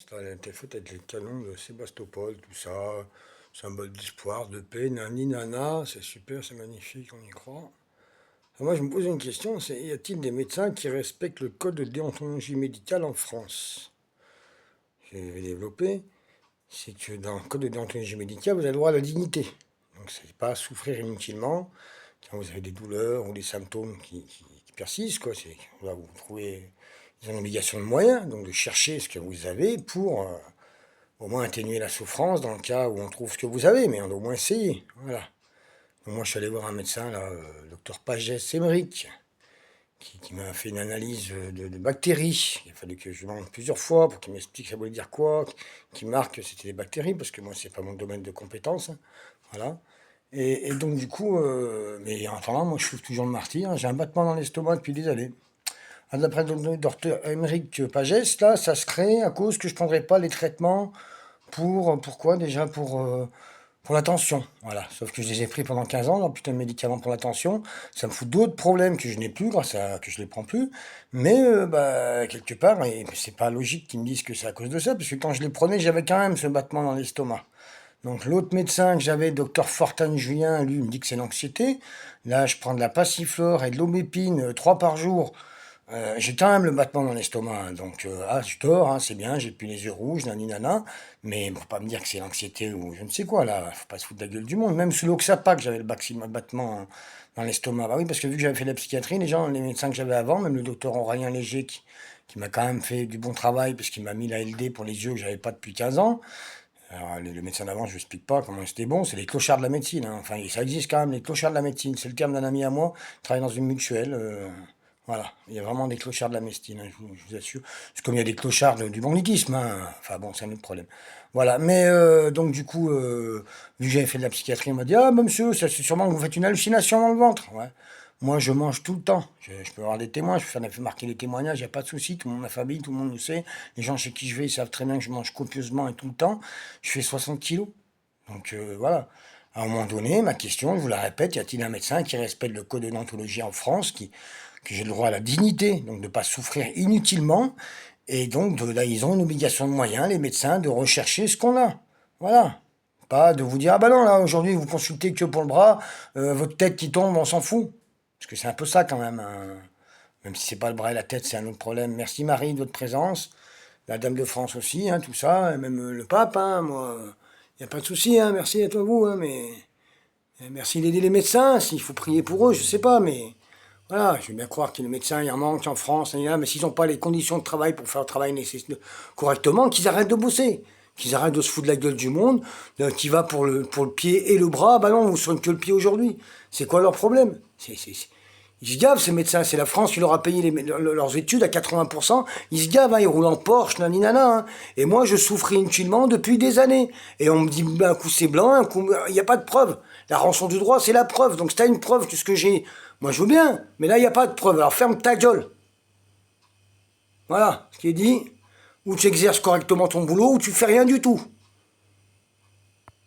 Ça a été fait avec les canons de Sébastopol, tout ça, symbole d'espoir, de paix, nani nana, c'est super, c'est magnifique, on y croit. Alors moi, je me pose une question, c'est y a-t-il des médecins qui respectent le code de déontologie médicale en France? Je vais développer, c'est que dans le code de déontologie médicale, vous avez le droit à la dignité. Donc c'est pas souffrir inutilement quand vous avez des douleurs ou des symptômes qui persistent, quoi. Là, vous trouvez, ils ont l'obligation de moyens, donc de chercher ce que vous avez pour au moins atténuer la souffrance dans le cas où on trouve ce que vous avez, mais on doit au moins essayer. Voilà. Donc moi, je suis allé voir un médecin, là, le docteur Pagès Emeric, qui m'a fait une analyse de bactéries. Il a fallu que je demande plusieurs fois pour qu'il m'explique ça voulait dire quoi, qu'il marque que c'était des bactéries, parce que moi, c'est pas mon domaine de compétence. Hein. Voilà. Et donc, du coup, mais en attendant, moi, je suis toujours le martyr. J'ai un battement dans l'estomac depuis des années. Ah, d'après le docteur Émeric Pagès, là, ça se crée à cause que je ne prendrais pas les traitements pourquoi déjà pour la tension, voilà. Sauf que je les ai pris pendant 15 ans, leur putain de médicaments pour la tension. Ça me fout d'autres problèmes que je n'ai plus, grâce à que je les prends plus. Mais bah, quelque part, et c'est pas logique qu'ils me disent que c'est à cause de ça, parce que quand je les prenais, j'avais quand même ce battement dans l'estomac. Donc l'autre médecin que j'avais, docteur Fortan Julien, lui, il me dit que c'est l'anxiété. Là, je prends de la passiflore et de l'aubépine 3 par jour. J'ai quand même le battement dans l'estomac, hein, donc je dors, hein, c'est bien, j'ai plus les yeux rouges, nani nana, mais faut pas me dire que c'est l'anxiété ou je ne sais quoi, là, faut pas se foutre de la gueule du monde. Même sous l'Oxapac, j'avais le battement dans l'estomac. Bah oui, parce que vu que j'avais fait de la psychiatrie, les médecins que j'avais avant, même le docteur Aurélien Léger, qui m'a quand même fait du bon travail, parce qu'il m'a mis la LD pour les yeux que j'avais pas depuis 15 ans. Alors, le médecin d'avant, je ne explique pas comment c'était bon, c'est les clochards de la médecine. Hein. Enfin, ça existe quand même, les clochards de la médecine. C'est le terme d'un ami à moi, qui travaille dans une mutuelle. Voilà, il y a vraiment des clochards de la médecine, hein, je vous assure. C'est comme il y a des clochards du banditisme. Hein. Enfin bon, c'est un autre problème. Voilà, mais donc du coup, vu que j'avais fait de la psychiatrie, on m'a dit: Ah, bah, monsieur, ça, c'est sûrement que vous faites une hallucination dans le ventre. Ouais. Moi, je mange tout le temps. Je peux avoir des témoins, je peux faire marquer les témoignages, il n'y a pas de souci. Tout le monde, ma famille, tout le monde le sait. Les gens chez qui je vais, ils savent très bien que je mange copieusement et tout le temps. Je fais 60 kilos. Donc voilà. À un moment donné, ma question, je vous la répète, y a-t-il un médecin qui respecte le code de déontologie en France, que j'ai le droit à la dignité, donc de ne pas souffrir inutilement, et donc là, ils ont une obligation de moyens, les médecins, de rechercher ce qu'on a. Voilà. Pas de vous dire: Ah bah non, là, aujourd'hui, vous consultez que pour le bras, votre tête qui tombe, on s'en fout. Parce que c'est un peu ça quand même. Hein. Même si c'est pas le bras et la tête, c'est un autre problème. Merci Marie de votre présence. La Dame de France aussi, hein, tout ça. Et même le pape, hein, moi. Il n'y a pas de souci, hein, merci à toi, vous. Hein, mais merci d'aider les médecins. S'il faut prier pour eux, je sais pas. Mais voilà, je veux bien croire que les médecins, il en manque en France. Mais s'ils n'ont pas les conditions de travail pour faire le travail correctement, qu'ils arrêtent de bosser. Qu'ils arrêtent de se foutre de la gueule du monde. Qui va pour le pied et le bras. Bah non, vous ne soignez que le pied aujourd'hui. C'est quoi leur problème? Ils se gavent, ces médecins. C'est la France qui leur a payé leurs études à 80%. Ils se gavent, hein, ils roulent en Porsche, naninana. Hein. Et moi, je souffre inutilement depuis des années. Et on me dit: ben, un coup c'est blanc, un coup... Il n'y a pas de preuve. La rançon du droit, c'est la preuve. Donc si t'as une preuve que ce que j'ai, moi je veux bien. Mais là, il n'y a pas de preuve. Alors ferme ta gueule. Voilà, ce qui est dit. Ou tu exerces correctement ton boulot, ou tu fais rien du tout.